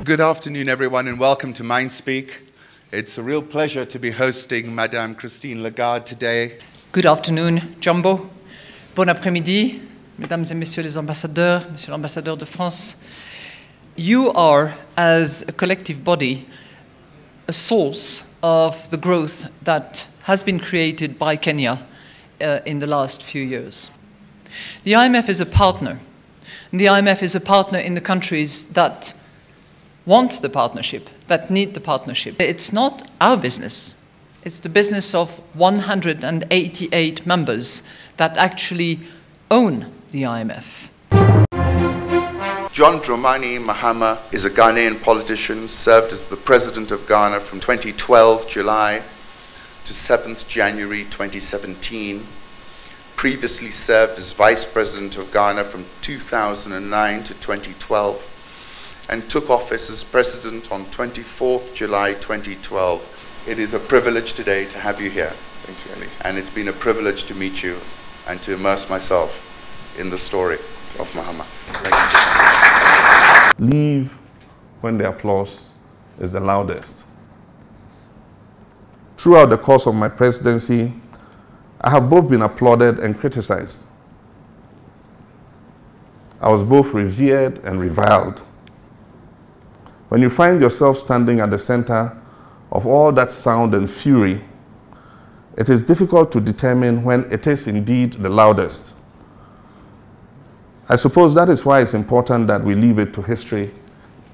Good afternoon, everyone, and welcome to Mindspeak. It's a real pleasure to be hosting Madame Christine Lagarde today. Good afternoon, Jumbo. Bon après-midi, mesdames et messieurs les ambassadeurs, monsieur l'ambassadeur de France. You are, as a collective body, a source of the growth that has been created by Kenya in the last few years. The IMF is a partner. And the IMF is a partner in the countries that want the partnership, that need the partnership. It's not our business. It's the business of 188 members that actually own the IMF. John Dramani Mahama is a Ghanaian politician, served as the President of Ghana from 2012 July to 7th January 2017. Previously served as Vice President of Ghana from 2009 to 2012. And took office as President on 24th July 2012. It is a privilege today to have you here. Thank you, Ali. And it's been a privilege to meet you and to immerse myself in the story of Mahama. Thank you. Leave when the applause is the loudest. Throughout the course of my presidency, I have both been applauded and criticized. I was both revered and reviled. When you find yourself standing at the center of all that sound and fury, it is difficult to determine when it is indeed the loudest. I suppose that is why it's important that we leave it to history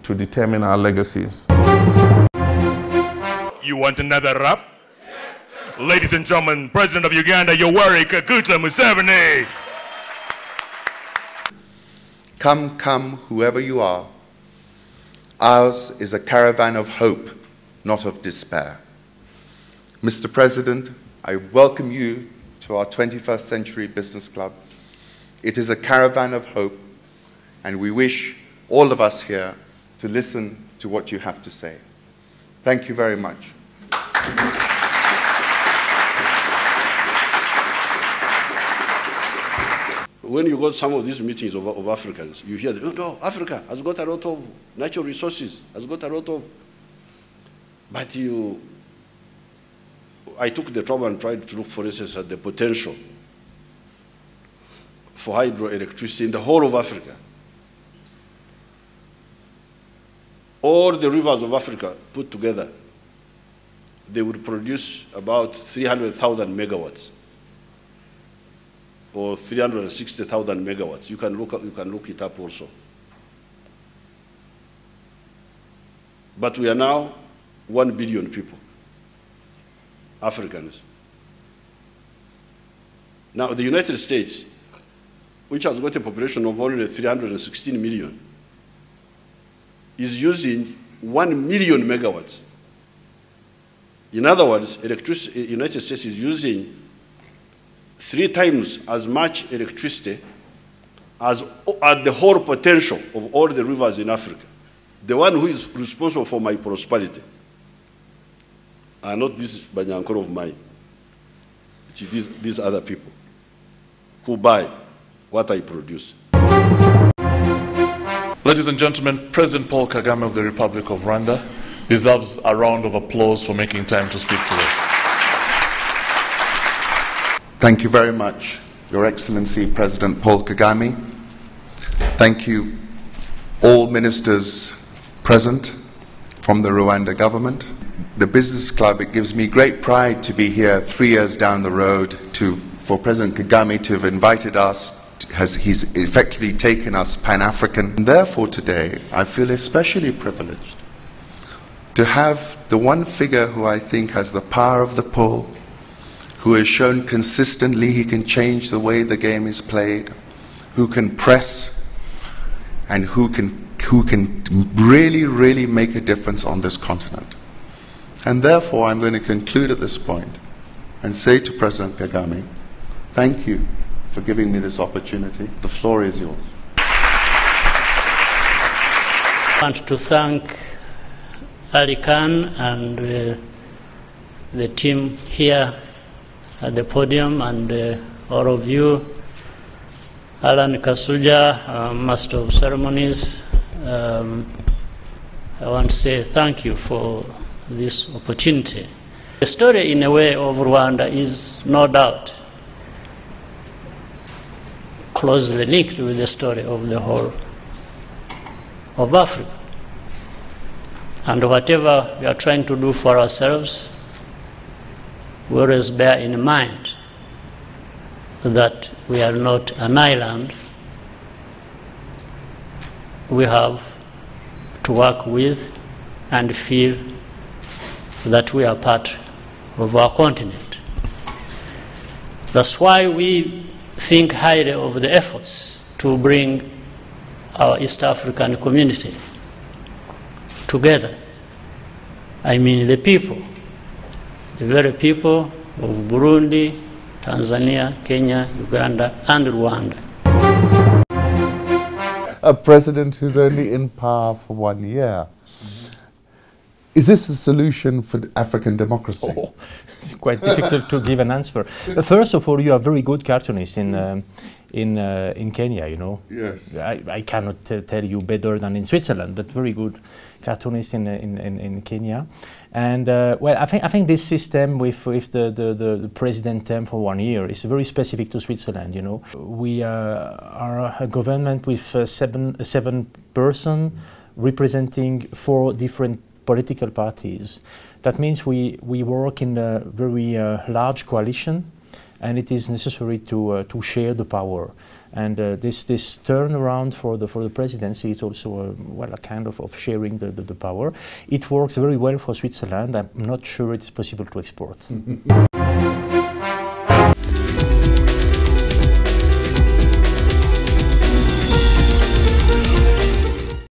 to determine our legacies. You want another rap? Yes, ladies and gentlemen, President of Uganda, Yoweri Kaguta Museveni. Come, come, whoever you are. Ours is a caravan of hope, not of despair. Mr. President, I welcome you to our 21st Century Business Club. It is a caravan of hope, and we wish all of us here to listen to what you have to say. Thank you very much. When you go to some of these meetings of Africans, you hear, oh no, Africa has got a lot of natural resources, has got a lot of, but I took the trouble and tried to look, for instance, at the potential for hydroelectricity in the whole of Africa. All the rivers of Africa put together, they would produce about 300,000 megawatts. Or 360,000 megawatts. You can look it up also. But we are now 1 billion people, Africans. Now the United States, which has got a population of only 316 million, is using 1 million megawatts. In other words, United States is using 3 times as much electricity as at the whole potential of all the rivers in Africa. The one who is responsible for my prosperity are not this Banyankoro of mine. It is these other people who buy what I produce. Ladies and gentlemen, President Paul Kagame of the Republic of Rwanda deserves a round of applause for making time to speak to us. Thank you very much, Your Excellency President Paul Kagame. Thank you, all ministers present from the Rwanda government. The Business Club, it gives me great pride to be here 3 years down the road for President Kagame to have invited us. He's effectively taken us Pan-African. And therefore today, I feel especially privileged to have the one figure who I think has the power of the pull, who has shown consistently he can change the way the game is played, who can press, and who can really, really make a difference on this continent. And therefore, I'm going to conclude at this point and say to President Kagame, thank you for giving me this opportunity. The floor is yours. I want to thank Ali Khan and the team here at the podium, and all of you, Alan Kasuja, Master of Ceremonies, I want to say thank you for this opportunity. The story, in a way, of Rwanda is no doubt closely linked with the story of the whole of Africa. And whatever we are trying to do for ourselves, we always bear in mind that we are not an island. We have to work with and feel that we are part of our continent. That's why we think highly of the efforts to bring our East African community together. I mean the people, the very people of Burundi, Tanzania, Kenya, Uganda, and Rwanda. A president who's only in power for 1 year. Is this a solution for African democracy? Oh, it's quite difficult to give an answer. First of all, you are very good cartoonists in Kenya, you know. Yes. I cannot tell you better than in Switzerland, but very good cartoonists in Kenya. And well, I think this system with the president term for 1 year is very specific to Switzerland. You know, we are a government with seven persons representing 4 different political parties. That means we work in a very large coalition, and it is necessary to share the power. And this turnaround for the presidency is also a kind of sharing the power. It works very well for Switzerland. I'm not sure it's possible to export.